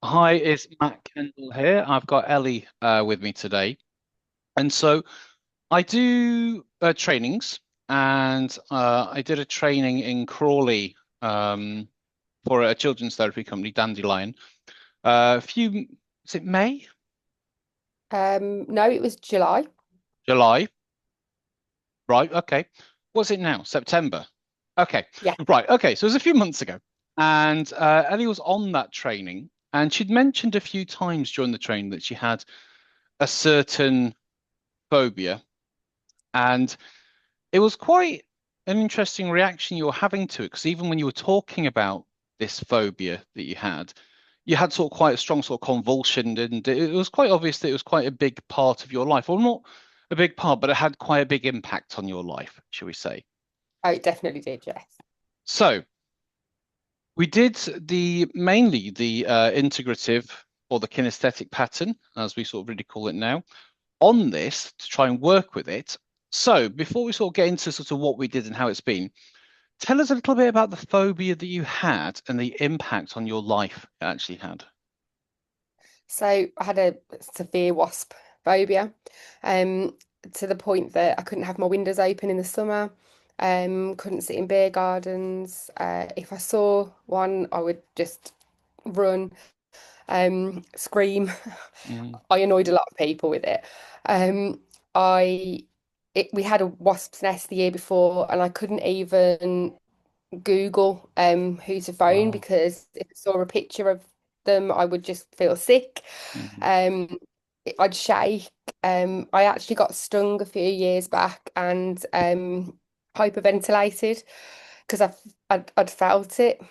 Hi, it's Matt Kendall here. I've got Ellie with me today. And so I do trainings, and I did a training in Crawley for a children's therapy company, Dandelion. A few, is it May? No, it was July. July? Right, okay. What's it now? September. Okay, Yeah. right, okay. So it was a few months ago. And Ellie was on that training, and she'd mentioned a few times during the training that she had a certain phobia. And it was quite an interesting reaction you were having to it, because even when you were talking about this phobia that you had sort of quite a strong sort of convulsion, and it was quite obvious that it was quite a big part of your life. Or not a big part, but it had quite a big impact on your life, shall we say. Oh, it definitely did, yes. So we did the mainly the integrative or the kinesthetic pattern, as we sort of really call it now, on this to try and work with it. So before we sort of get into sort of what we did and how it's been, tell us a little bit about the phobia that you had and the impact on your life it actually had. So I had a severe wasp phobia, um, to the point that I couldn't have my windows open in the summer, couldn't sit in beer gardens. If I saw one, I would just run, scream. Mm. I annoyed a lot of people with it. Um, I we had a wasp's nest the year before, and I couldn't even Google who to phone Wow. because if I saw a picture of them, I would just feel sick. Mhm. Um, I'd shake. I actually got stung a few years back and hyperventilated because I'd felt it.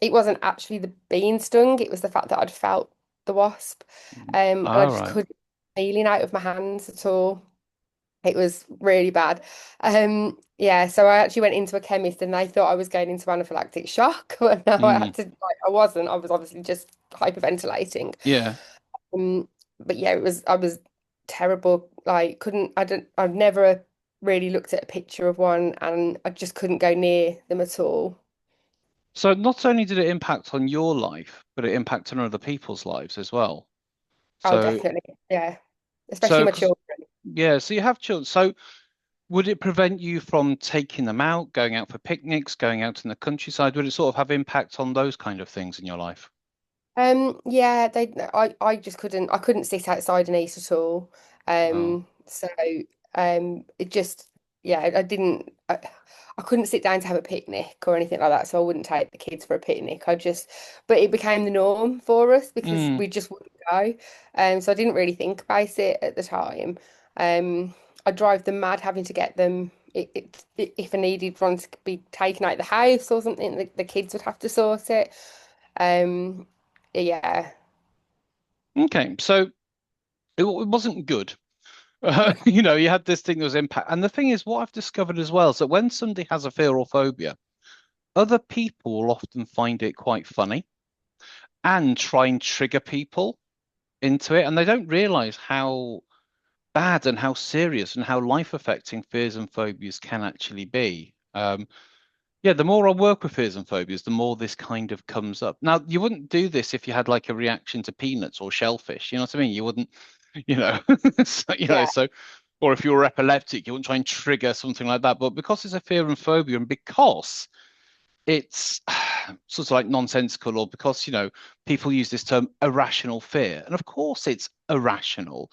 It wasn't actually the being stung; it was the fact that I'd felt the wasp, Mhm. and I All just right. couldn't feeling out of my hands at all. It was really bad. Yeah, so I actually went into a chemist and they thought I was going into anaphylactic shock, but no, I had Mm. to, like, I wasn't. I was obviously just hyperventilating. Yeah. Um, but yeah, I was terrible. Like, I've never really looked at a picture of one and I just couldn't go near them at all. So not only did it impact on your life, but it impacted on other people's lives as well. Oh, So, definitely. Yeah. Especially so, my 'cause- children. yeah, so you have children. So would it prevent you from taking them out, going out for picnics, going out in the countryside? Would it sort of have impact on those kind of things in your life? Yeah, I just I couldn't sit outside and eat at all. Oh. So it just, yeah, I couldn't sit down to have a picnic or anything like that, so I wouldn't take the kids for a picnic. But it became the norm for us because Mm. we just wouldn't go. So I didn't really think about it at the time. I drive them mad having to get them. If I needed one to be taken out of the house or something, the kids would have to sort it. Um, yeah. Okay, so it wasn't good. No. You had this thing that was impact. And the thing is, what I've discovered as well is that when somebody has a fear or phobia, other people will often find it quite funny and try and trigger people into it. And they don't realize how bad and how serious and how life-affecting fears and phobias can actually be. Yeah, the more I work with fears and phobias, the more this kind of comes up. Now, you wouldn't do this if you had like a reaction to peanuts or shellfish. You know what I mean? You wouldn't, you know, Yeah. so, or if you were epileptic, you wouldn't try and trigger something like that. But because it's a fear and phobia, and because it's sort of like nonsensical, or because, people use this term irrational fear, and of course it's irrational.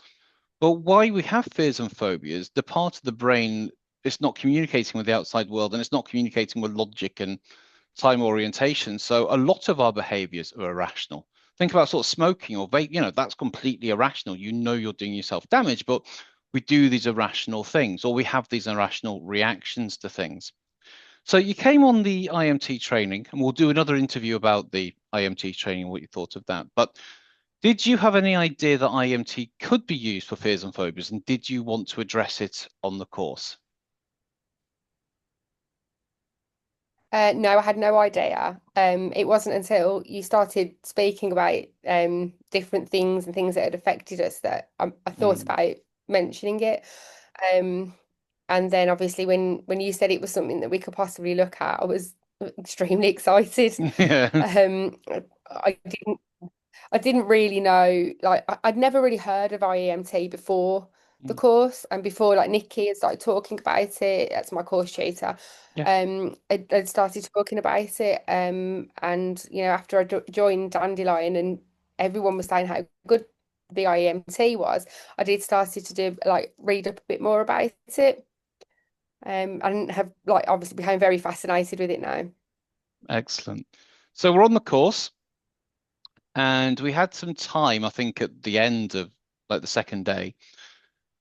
But why we have fears and phobias, the part of the brain is not communicating with the outside world and it's not communicating with logic and time orientation. So a lot of our behaviors are irrational. Think about sort of smoking or vape, that's completely irrational. You know you're doing yourself damage, but we do these irrational things or we have these irrational reactions to things. So you came on the IMT training, and we'll do another interview about the IMT training, what you thought of that. But did you have any idea that IMT could be used for fears and phobias, and did you want to address it on the course? No, I had no idea. It wasn't until you started speaking about different things and things that had affected us that I thought Mm. about mentioning it. Um, and then obviously when you said it was something that we could possibly look at, I was extremely excited. Yeah. Um, I didn't. I didn't really know, like, I'd never really heard of IEMT before the Mm. course, and before like Nikki had started talking about it. That's my course tutor. Yeah, I'd started talking about it, and after I joined Dandelion, and everyone was saying how good the IEMT was, I did started to do like read up a bit more about it, and have like obviously became very fascinated with it now. excellent. So we're on the course, and we had some time, I think, at the end of like the second day.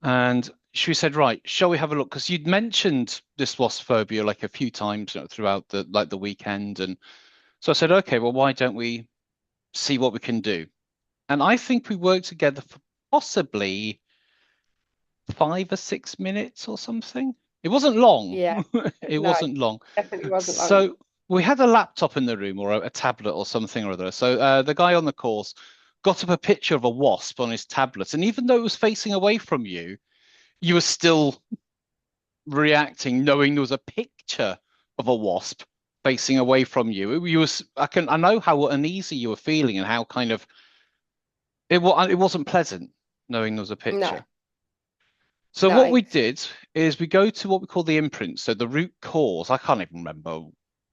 And she said, right, shall we have a look? Because you'd mentioned this wasp phobia like a few times, throughout the weekend. And so I said, okay, well, why don't we see what we can do? And I think we worked together for possibly 5 or 6 minutes or something. It wasn't long. Yeah, It no, wasn't long. definitely wasn't long. So we had a laptop in the room or a tablet or something or other. So the guy on the course got up a picture of a wasp on his tablet. And even though it was facing away from you, you were still reacting, knowing there was a picture of a wasp facing away from you. I know how uneasy you were feeling and how kind of it wasn't pleasant knowing there was a No, picture. So what no. we did is we go to what we call the imprints, so the root cause. I can't even remember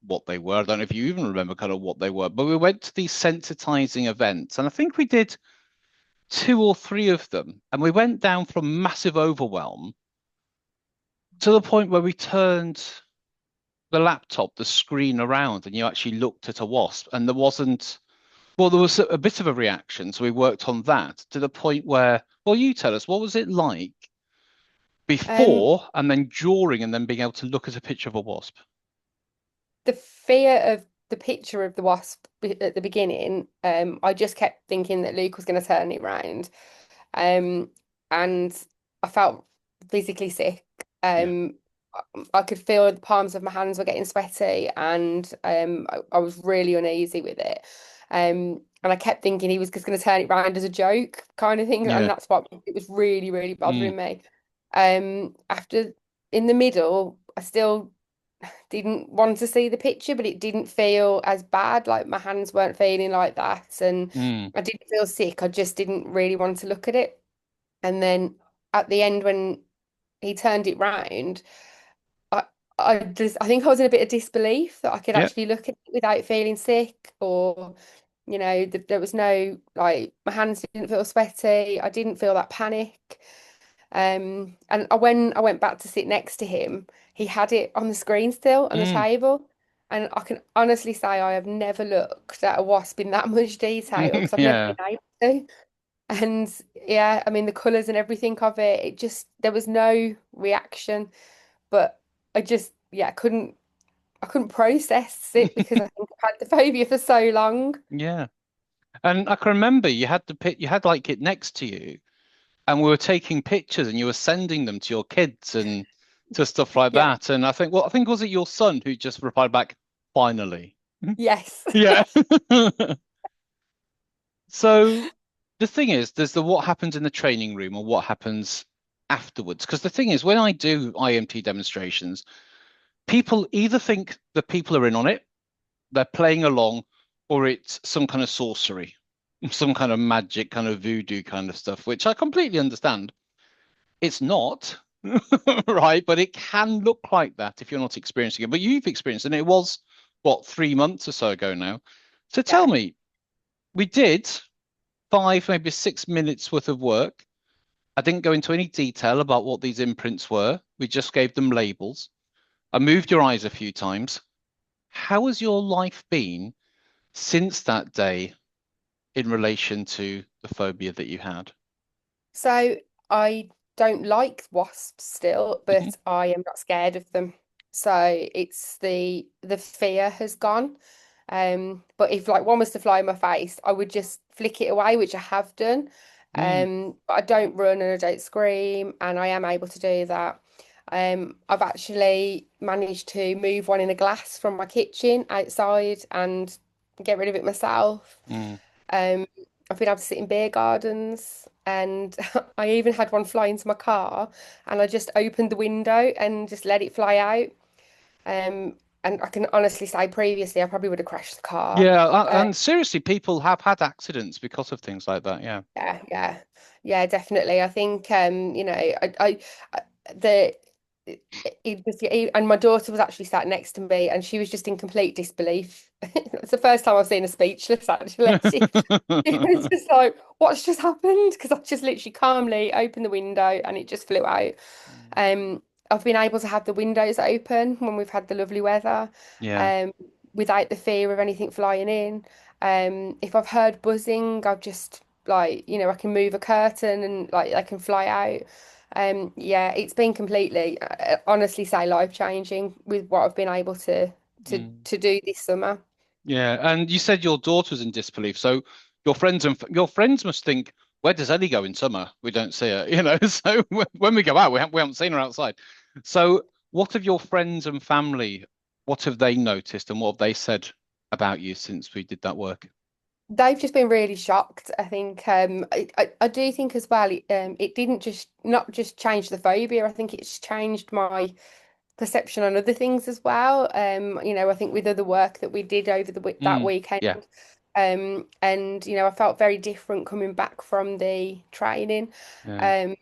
what they were. I don't know if you even remember kind of what they were, but we went to these sensitizing events, and I think we did two or three of them, and we went down from massive overwhelm to the point where we turned the laptop, the screen around, and you actually looked at a wasp, and there was a bit of a reaction, so we worked on that to the point where, well, you tell us, what was it like Um, before and then during and then being able to look at a picture of a wasp? the fear of the picture of the wasp at the beginning, I just kept thinking that Luke was going to turn it round. Um, and I felt physically sick. Yeah. Um, I could feel the palms of my hands were getting sweaty, and I was really uneasy with it. And I kept thinking he was just going to turn it round as a joke, kind of thing, and Yeah. that's what it was really, really Mm, bothering me. After in the middle, I still didn't want to see the picture, but it didn't feel as bad. Like my hands weren't feeling like that, and mm. I didn't feel sick. I just didn't really want to look at it. And then at the end, when he turned it round, I I think I was in a bit of disbelief that I could Yeah. actually look at it without feeling sick, or there was no, like, my hands didn't feel sweaty. I didn't feel that panic. And when I went back to sit next to him, he had it on the screen still on the Mm. table. And I can honestly say I have never looked at a wasp in that much detail because I've never Yeah. been able to. And yeah, I mean the colours and everything of it, it just there was no reaction. But yeah, I couldn't process it because I think I've had the phobia for so long. Yeah. And I can remember you had like it next to you and we were taking pictures and you were sending them to your kids and to stuff like Yeah. that. And I think was it your son who just replied back, finally? Yes. Yeah. So the thing is, there's the what happens in the training room or what happens afterwards. Because the thing is, when I do IMT demonstrations, people either think the people are in on it, they're playing along, or it's some kind of sorcery, some kind of magic, kind of voodoo kind of stuff, which I completely understand. It's not, right? But it can look like that if you're not experiencing it. But you've experienced it, and it was, what, 3 months or so ago now. So tell Yeah. me, we did 5, maybe 6 minutes worth of work. I didn't go into any detail about what these imprints were. We just gave them labels. I moved your eyes a few times. How has your life been since that day in relation to the phobia that you had? So I don't like wasps still, Mhm. but I am not scared of them. So it's the fear has gone. But if like one was to fly in my face, I would just flick it away, which I have done. Mm, But I don't run and I don't scream, and I am able to do that. I've actually managed to move one in a glass from my kitchen outside and get rid of it myself. mm. Um, I've been able to sit in beer gardens, and I even had one fly into my car, and I just opened the window and just let it fly out. And I can honestly say previously I probably would have crashed the car. Yeah, Uh, and seriously, people have had accidents because of things like that. Yeah. yeah, yeah, yeah, definitely. I think I the it was, and my daughter was actually sat next to me, and she was just in complete disbelief. It's the first time I've seen her speechless, actually. She was just like, "What's just happened?" Because I just literally calmly opened the window, and it just flew out. Um, I've been able to have the windows open when we've had the lovely weather, Yeah. um, without the fear of anything flying in. If I've heard buzzing, I've just like, I can move a curtain and like I can fly out. Yeah, it's been completely, honestly say life changing with what I've been able to Mm. to do this summer. Yeah, and you said your daughter was in disbelief, so your friends must think, where does Ellie go in summer? We don't see her, you know. So when we go out, we haven't seen her outside. So what have your friends and family, what have they noticed, and what have they said about you since we did that work? They've just been really shocked. I think I do think as well it didn't just not just change the phobia. I think it's changed my perception on other things as well. I think with other work that we did over that Mm, weekend, yeah, and I felt very different coming back from the training. yeah, Um,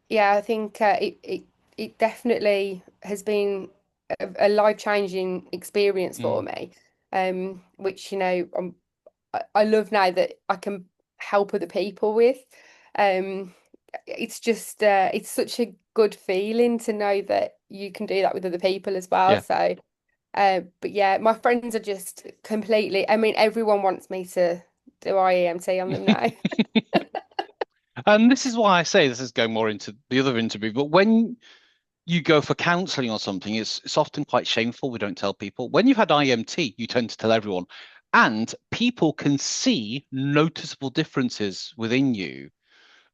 yeah, I think it definitely has been a life-changing experience for mm, me. Which I love now that I can help other people with. Um, it's just it's such a good feeling to know that you can do that with other people as well. yeah. So, but yeah, my friends are just completely. I mean, everyone wants me to do IEMT on them now. And this is why I say this is going more into the other interview, but when you go for counseling or something, it's often quite shameful. We don't tell people. When you've had IMT, you tend to tell everyone, and people can see noticeable differences within you.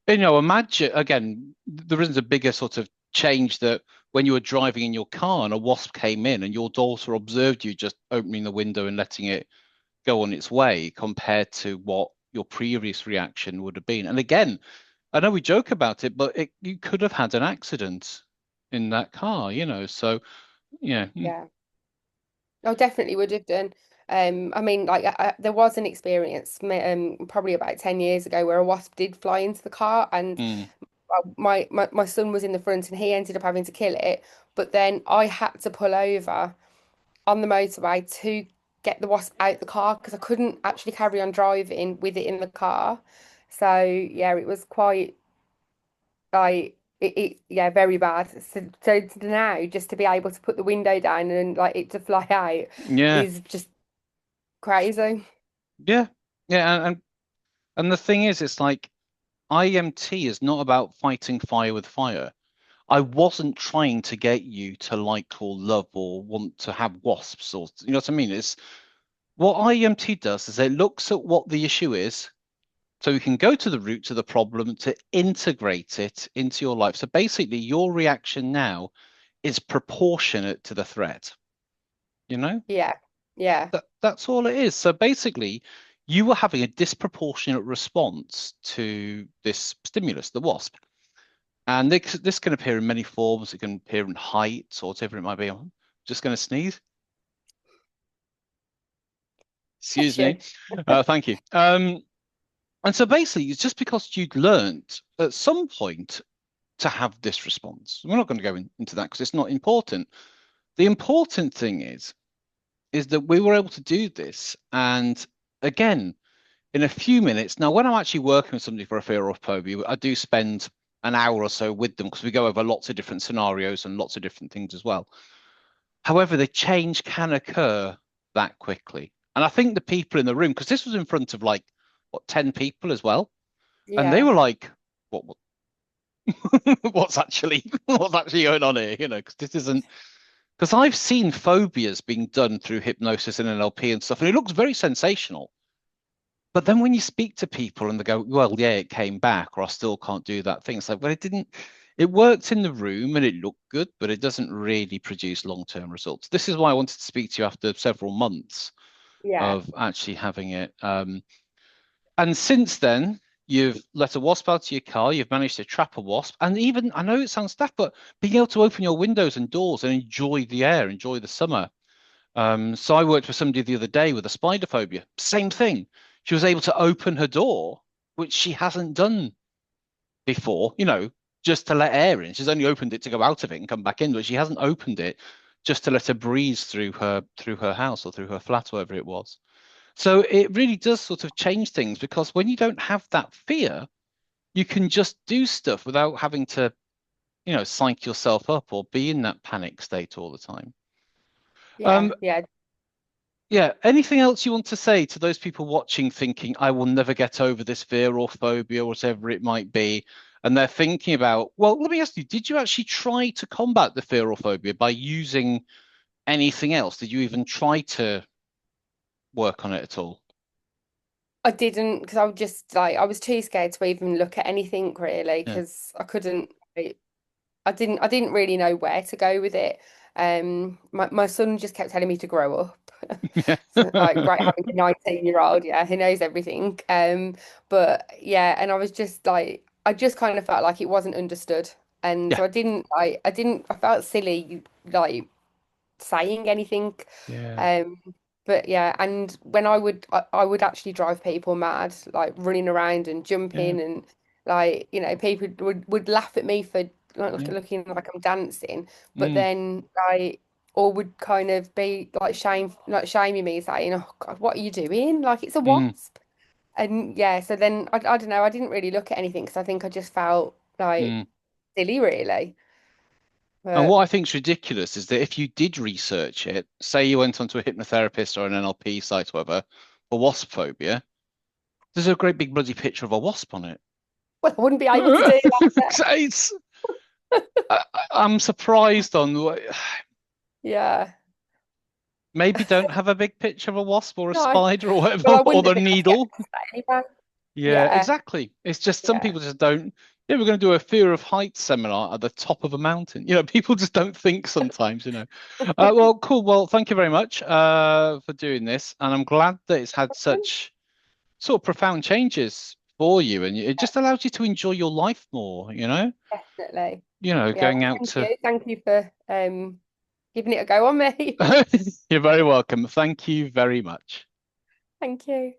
Imagine again, there isn't a bigger sort of change that when you were driving in your car and a wasp came in and your daughter observed you just opening the window and letting it go on its way compared to what your previous reaction would have been. And again, I know we joke about it, but you could have had an accident in that car, So yeah, Yeah, I definitely would have done. I mean, like there was an experience, probably about 10 years ago, where a wasp did fly into the car, and mm, my son was in the front, and he ended up having to kill it. But then I had to pull over on the motorway to get the wasp out the car because I couldn't actually carry on driving with it in the car. So yeah, it was quite like yeah, very bad. So now just to be able to put the window down and like it to fly out yeah, is just crazy. yeah, yeah, and the thing is, it's like IMT is not about fighting fire with fire. I wasn't trying to get you to like or love or want to have wasps, or you know what I mean. It's what IMT does is it looks at what the issue is, so we can go to the root of the problem to integrate it into your life. So basically, your reaction now is proportionate to the threat. You know? Yeah, yeah, That's all it is. So basically, you were having a disproportionate response to this stimulus, the wasp. And this can appear in many forms. It can appear in height or whatever it might be. I'm just going to sneeze. Excuse bless you. me. Thank you. And so basically, it's just because you'd learned at some point to have this response. We're not going to go into that because it's not important. The important thing is that we were able to do this. And again, in a few minutes. Now, when I'm actually working with somebody for a fear or phobia, I do spend an hour or so with them because we go over lots of different scenarios and lots of different things as well. However, the change can occur that quickly. And I think the people in the room, because this was in front of like, what, 10 people as well. And they Yeah, were like, what what's actually going on here? Because this isn't, because I've seen phobias being done through hypnosis and NLP and stuff, and it looks very sensational. But then when you speak to people and they go, well, yeah, it came back, or I still can't do that thing. It's like, well, it didn't, it worked in the room and it looked good, but it doesn't really produce long-term results. This is why I wanted to speak to you after several months yeah, of actually having it. And since then, you've let a wasp out of your car, you've managed to trap a wasp, and even, I know it sounds daft, but being able to open your windows and doors and enjoy the air, enjoy the summer. So I worked with somebody the other day with a spider phobia. Same thing. She was able to open her door, which she hasn't done before, just to let air in. She's only opened it to go out of it and come back in, but she hasn't opened it just to let a breeze through her house or through her flat, wherever it was. So it really does sort of change things because when you don't have that fear, you can just do stuff without having to, psych yourself up or be in that panic state all the time. Yeah, Um, yeah. yeah, anything else you want to say to those people watching thinking, I will never get over this fear or phobia, whatever it might be, and they're thinking about, well, let me ask you, did you actually try to combat the fear or phobia by using anything else? Did you even try to work on it at all? I didn't because I was just like I was too scared to even look at anything really Yeah. because I couldn't. I didn't really know where to go with it. My son just kept telling me to grow up. So, like Yeah. great having a 19-year-old, yeah, who knows everything. But yeah, and I was just like I just kind of felt like it wasn't understood. And Yeah. so I felt silly like saying anything. Yeah. Um, but yeah, and when I would actually drive people mad, like running around and Yeah. jumping and like, people would laugh at me for Yeah. looking like I'm dancing, but Mm, then like or would kind of be like shaming me, saying, "Oh God, what are you doing? Like it's a mm, wasp." And yeah, so then I don't know, I didn't really look at anything because I think I just felt like mm. silly, really. And But what I think is ridiculous is that if you did research it, say you went onto a hypnotherapist or an NLP site, whatever, for wasp phobia, there's a great big bloody picture of a wasp on it. well, I wouldn't be able to do that. It's, I'm surprised on Yeah. maybe don't have a big picture of a wasp or a No. spider or Well, whatever, I or wouldn't the have been able to get needle. past that anyway. Yeah, Yeah. exactly. It's just some Yeah. people just don't. Yeah, we're going to do a fear of heights seminar at the top of a mountain. People just don't think sometimes. Well, cool. Well, thank you very much for doing this, and I'm glad that it's had such sort of profound changes for you, and it just allows you to enjoy your life more. Definitely. Yeah. Going Well, out thank to. you. Thank you for giving it a go on me. You're very welcome. Thank you very much. Thank you.